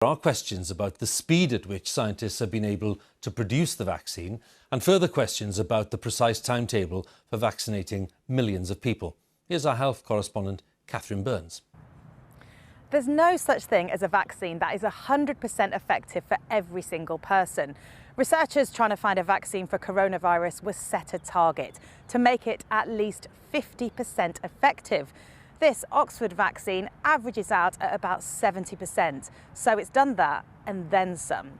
There are questions about the speed at which scientists have been able to produce the vaccine and further questions about the precise timetable for vaccinating millions of people. Here's our health correspondent, Catherine Burns. There's no such thing as a vaccine that is 100% effective for every single person. Researchers trying to find a vaccine for coronavirus were set a target to make it at least 50% effective. This Oxford vaccine averages out at about 70%, so it's done that and then some.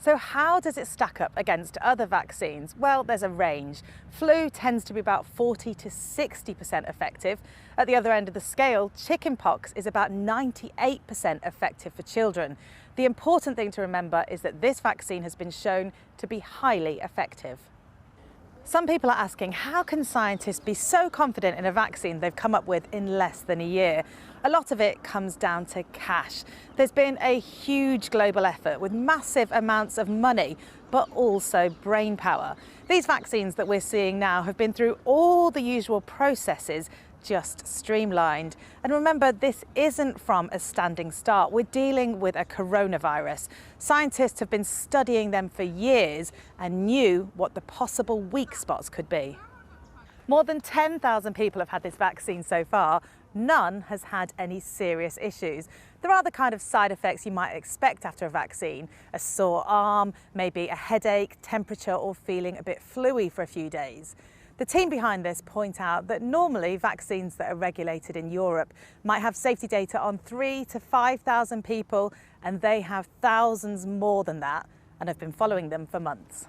So how does it stack up against other vaccines? Well, there's a range. Flu tends to be about 40 to 60% effective. At the other end of the scale, chickenpox is about 98% effective for children. The important thing to remember is that this vaccine has been shown to be highly effective. Some people are asking, how can scientists be so confident in a vaccine they've come up with in less than a year? A lot of it comes down to cash. There's been a huge global effort with massive amounts of money, but also brain power. These vaccines that we're seeing now have been through all the usual processes, just streamlined. And remember, this isn't from a standing start. We're dealing with a coronavirus. Scientists have been studying them for years and knew what the possible weak spots could be. More than 10,000 people have had this vaccine so far. None has had any serious issues. There are the kind of side effects you might expect after a vaccine: a sore arm, maybe a headache, temperature, or feeling a bit fluey for a few days. The team behind this point out that normally vaccines that are regulated in Europe might have safety data on 3,000 to 5,000 people, and they have thousands more than that and have been following them for months.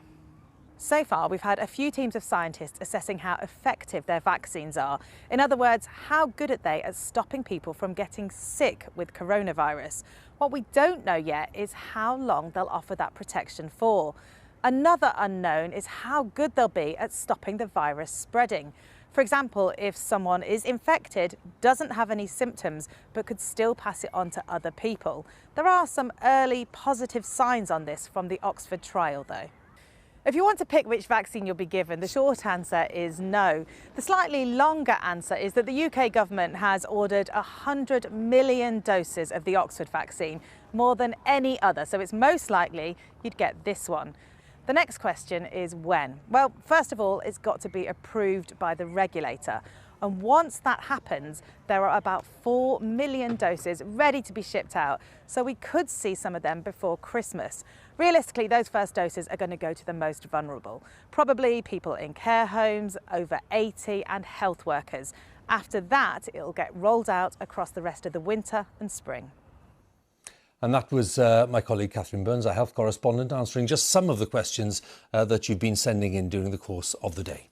So far, we've had a few teams of scientists assessing how effective their vaccines are. In other words, how good are they at stopping people from getting sick with coronavirus? What we don't know yet is how long they'll offer that protection for. Another unknown is how good they'll be at stopping the virus spreading. For example, if someone is infected, doesn't have any symptoms, but could still pass it on to other people. There are some early positive signs on this from the Oxford trial, though. If you want to pick which vaccine you'll be given, the short answer is no. The slightly longer answer is that the UK government has ordered 100 million doses of the Oxford vaccine, more than any other, so it's most likely you'd get this one. The next question is when? Well, first of all, it's got to be approved by the regulator. And once that happens, there are about 4 million doses ready to be shipped out. So we could see some of them before Christmas. Realistically, those first doses are going to go to the most vulnerable. Probably people in care homes, over 80, and health workers. After that, it'll get rolled out across the rest of the winter and spring. And that was my colleague Catherine Burns, our health correspondent, answering just some of the questions that you've been sending in during the course of the day.